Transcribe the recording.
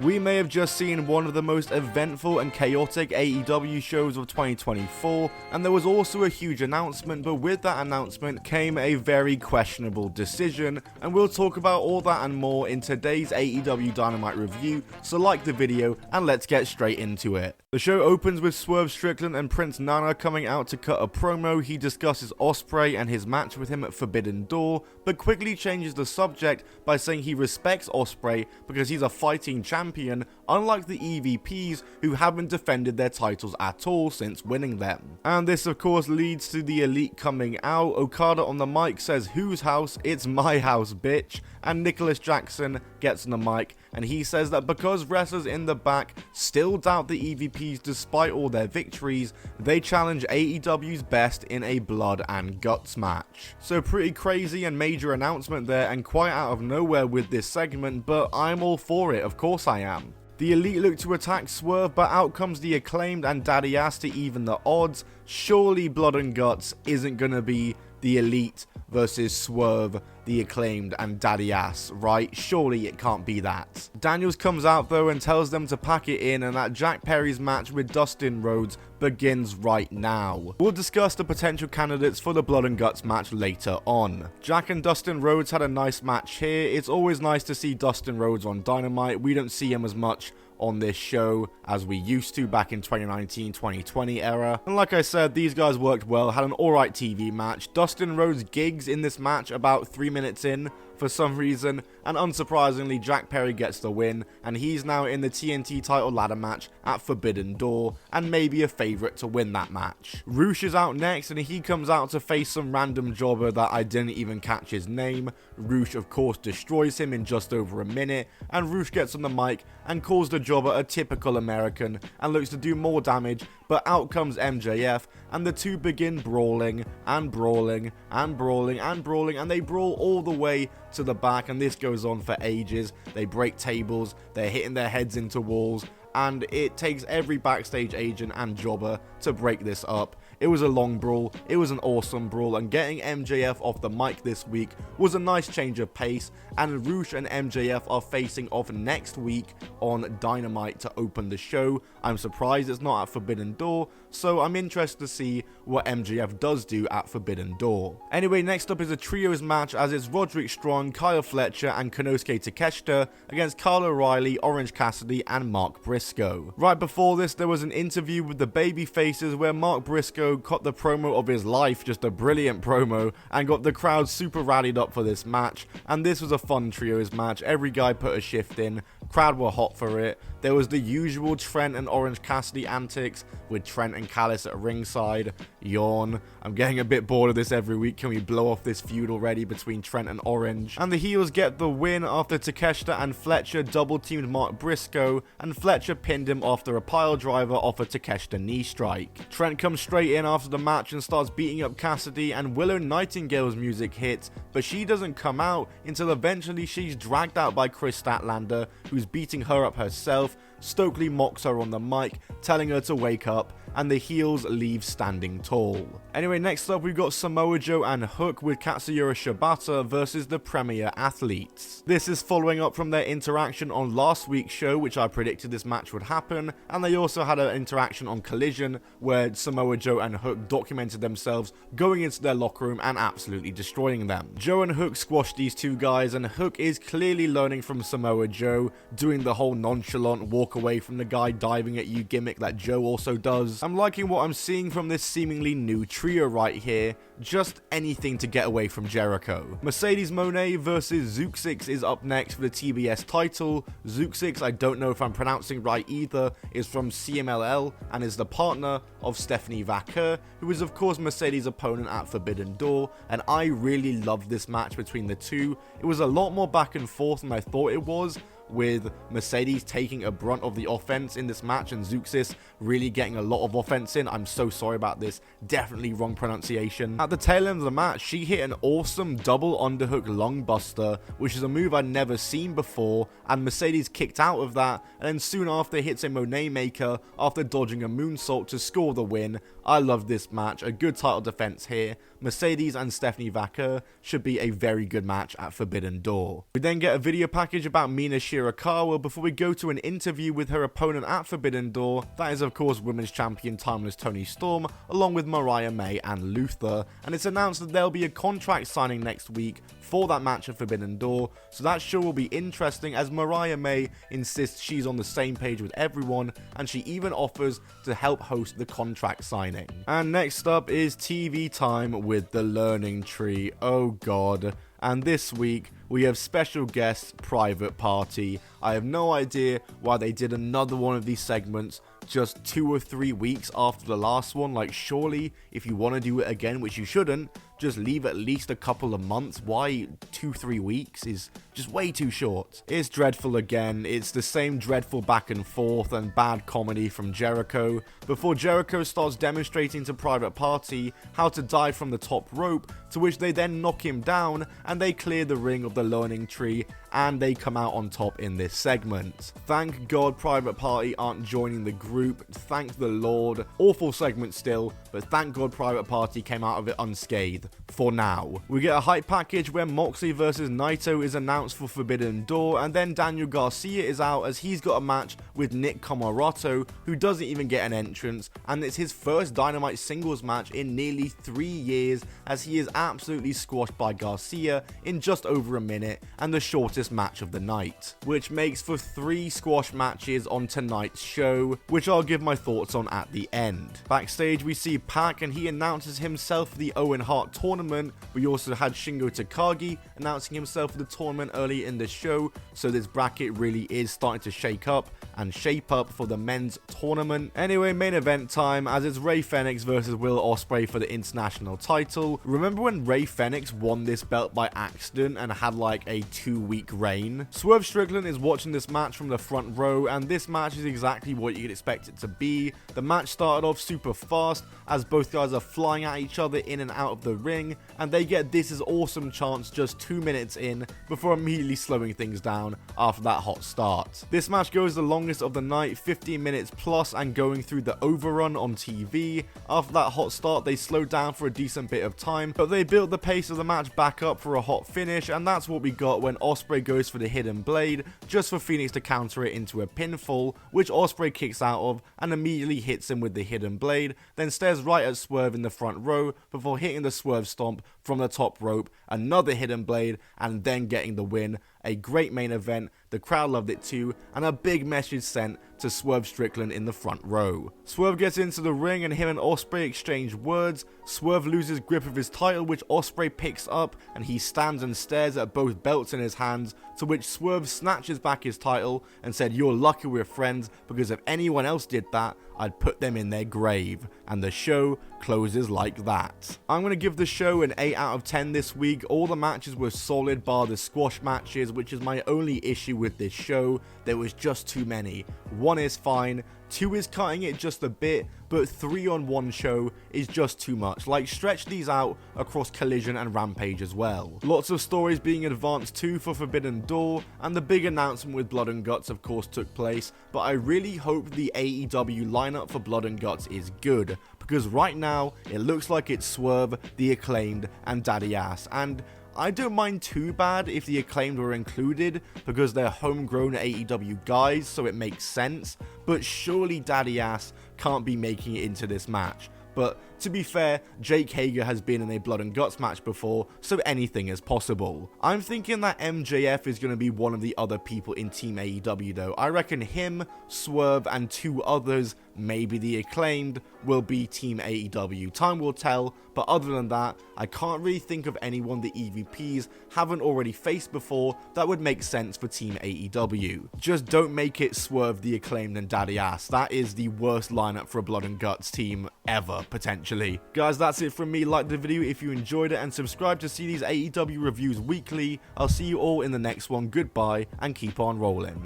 We may have just seen one of the most eventful and chaotic AEW shows of 2024, and there was also a huge announcement, but with that announcement came a very questionable decision, and we'll talk about all that and more in today's AEW Dynamite review, so like the video and let's get straight into it. The show opens with Swerve Strickland and Prince Nana coming out to cut a promo. He discusses Ospreay and his match with him at Forbidden Door, but quickly changes the subject by saying he respects Ospreay because he's a fighting champion, unlike the EVPs who haven't defended their titles at all since winning them. And this of course leads to the Elite coming out. Okada on the mic says, "Whose house? It's my house, bitch." And Nicholas Jackson gets on the mic and he says that because wrestlers in the back still doubt the EVPs despite all their victories, they challenge AEW's best in a blood and guts match. So pretty crazy and major announcement there, and quite out of nowhere with this segment, but I'm all for it, of course I am. The Elite look to attack Swerve, but out comes the Acclaimed and Daddy Ass to even the odds. Surely Blood and Guts isn't gonna be the Elite versus Swerve, the Acclaimed, and Daddy Ass, right? Surely it can't be that. Daniels comes out though and tells them to pack it in, and that Jack Perry's match with Dustin Rhodes begins right now. We'll discuss the potential candidates for the Blood and Guts match later on. Jack and Dustin Rhodes had a nice match here. It's always nice to see Dustin Rhodes on Dynamite. We don't see him as much on this show as we used to back in 2019-2020 era. And like I said, these guys worked well, had an alright TV match. Dustin Rhodes gigs in this match about 3 minutes in for some reason, and unsurprisingly Jack Perry gets the win, and he's now in the TNT title ladder match at Forbidden Door, and maybe a favourite to win that match. Roosh is out next, and he comes out to face some random jobber that I didn't even catch his name. Roosh of course destroys him in just over a minute, and Roosh gets on the mic and calls the jobber a typical American and looks to do more damage, but out comes MJF and the two begin brawling and brawling and brawling and brawling, and they brawl all the way to the back, and this goes on for ages. They break tables, they're hitting their heads into walls, and it takes every backstage agent and jobber to break this up. It was a long brawl, it was an awesome brawl, and getting MJF off the mic this week was a nice change of pace, and Roosh and MJF are facing off next week on Dynamite to open the show. I'm surprised it's not at Forbidden Door, so I'm interested to see what MJF does do at Forbidden Door. Anyway, next up is a trios match as it's Roderick Strong, Kyle Fletcher, and Konosuke Takeshita against Kyle O'Reilly, Orange Cassidy, and Mark Briscoe. Right before this, there was an interview with the baby faces where Mark Briscoe cut the promo of his life, just a brilliant promo, and got the crowd super rallied up for this match, and this was a fun trios match. Every guy put a shift in, crowd were hot for it. There was the usual Trent and Orange Cassidy antics with Trent and Callis at ringside. Yawn. I'm getting a bit bored of this every week. Can we blow off this feud already between Trent and Orange? And the heels get the win after Takeshita and Fletcher double teamed Mark Briscoe, and Fletcher pinned him after a pile driver off a Takeshita knee strike. Trent comes straight in after the match and starts beating up Cassidy, and Willow Nightingale's music hits, but she doesn't come out until eventually she's dragged out by Chris Statlander, who's beating her up herself. Stokely mocks her on the mic, telling her to wake up, and the heels leave standing tall. Anyway, next up we've got Samoa Joe and Hook with Katsuyori Shibata versus the Premier Athletes. This is following up from their interaction on last week's show, which I predicted this match would happen, and they also had an interaction on Collision where Samoa Joe and Hook documented themselves going into their locker room and absolutely destroying them. Joe and Hook squashed these two guys, and Hook is clearly learning from Samoa Joe, doing the whole nonchalant walk away from the guy diving at you gimmick that Joe also does. I'm liking what I'm seeing from this seemingly new trio right here. Just anything to get away from Jericho. Mercedes Moné versus Zeuxis is up next for the TBS title. Zeuxis, I don't know if I'm pronouncing right either, is from CMLL and is the partner of Stephanie Vaquer, who is of course Mercedes' opponent at Forbidden Door, and I really loved this match between the two. It was a lot more back and forth than I thought it was, with Mercedes taking a brunt of the offense in this match and Zeuxis really getting a lot of offense in. I'm so sorry about this, definitely wrong pronunciation. At the tail end of the match, she hit an awesome double underhook lungbuster, which is a move I'd never seen before, and Mercedes kicked out of that, and then soon after hits a Monet Maker after dodging a moonsault to score the win. I love this match, a good title defense here. Mercedes and Stephanie Vaquer should be a very good match at Forbidden Door. We then get a video package about Mina Shiraishi Shirakawa before we go to an interview with her opponent at Forbidden Door. That is of course Women's Champion Timeless Toni Storm, along with Mariah May and Luther, and it's announced that there'll be a contract signing next week for that match at Forbidden Door, so that show will be interesting as Mariah May insists she's on the same page with everyone, and she even offers to help host the contract signing. And next up is TV time with the Learning Tree. Oh god. And this week, we have special guest Private Party. I have no idea why they did another one of these segments just 2 or 3 weeks after the last one. Like, surely, if you want to do it again, which you shouldn't, just leave at least a couple of months. Why 2-3 weeks is just way too short. It's dreadful again. It's the same dreadful back and forth and bad comedy from Jericho, before Jericho starts demonstrating to Private Party how to dive from the top rope, to which they then knock him down and they clear the ring of the Learning Tree and they come out on top in this segment. Thank God Private Party aren't joining the group. Thank the Lord. Awful segment still, but thank God Private Party came out of it unscathed. For now. We get a hype package where Moxley vs Naito is announced for Forbidden Door, and then Daniel Garcia is out as he's got a match with Nick Comoroto, who doesn't even get an entrance, and it's his first Dynamite singles match in nearly 3 years, as he is absolutely squashed by Garcia in just over a minute, and the shortest match of the night, which makes for 3 squash matches on tonight's show, which I'll give my thoughts on at the end. Backstage we see Pac, and he announces himself for the Owen Hart tournament. We also had Shingo Takagi announcing himself for the tournament early in the show, so this bracket really is starting to shake up and shape up for the men's tournament. Anyway, main event time, as it's Rey Fenix versus Will Ospreay for the international title. Remember when Rey Fenix won this belt by accident and had like a 2-week reign? Swerve Strickland is watching this match from the front row, and this match is exactly what you'd expect it to be. The match started off super fast as both guys are flying at each other in and out of the ring, and they get "This is awesome" chants just 2 minutes in before immediately slowing things down after that hot start. This match goes the longest of the night, 15 minutes plus, and going through the overrun on TV. After that hot start, they slowed down for a decent bit of time, but they built the pace of the match back up for a hot finish, and that's what we got when Ospreay goes for the hidden blade, just for Phoenix to counter it into a pinfall, which Ospreay kicks out of and immediately hits him with the hidden blade, then stares right at Swerve in the front row before hitting the Swerve stomp from the top rope, another hidden blade, and then getting the win. A great main event, the crowd loved it too, and a big message sent to Swerve Strickland in the front row. Swerve gets into the ring and him and Ospreay exchange words. Swerve loses grip of his title, which Ospreay picks up, and he stands and stares at both belts in his hands, to which Swerve snatches back his title and said, "You're lucky we're friends, because if anyone else did that, I'd put them in their grave." And the show closes like that. I'm going to give the show an 8 out of 10 this week. All the matches were solid bar the squash matches, which is my only issue with this show. There was just too many. 1 is fine, 2 is cutting it just a bit, but 3 on one show is just too much. Like, stretch these out across Collision and Rampage as well. Lots of stories being advanced too for Forbidden Door, and the big announcement with Blood and Guts of course took place, but I really hope the AEW lineup for Blood and Guts is good, because right now it looks like it's Swerve, The Acclaimed, and Daddy Ass, and I don't mind too bad if the Acclaimed were included, because they're homegrown AEW guys, so it makes sense, but surely Daddy Ass can't be making it into this match. But to be fair, Jake Hager has been in a Blood and Guts match before, so anything is possible. I'm thinking that MJF is going to be one of the other people in Team AEW though. I reckon him, Swerve, and 2 others, maybe the Acclaimed, will be Team AEW. Time will tell, but other than that, I can't really think of anyone the EVPs haven't already faced before that would make sense for Team AEW. Just don't make it Swerve, the Acclaimed, and Daddy Ass. That is the worst lineup for a Blood and Guts team ever, potentially. Guys, that's it from me. Like the video if you enjoyed it, and subscribe to see these AEW reviews weekly. I'll see you all in the next one. Goodbye, and keep on rolling.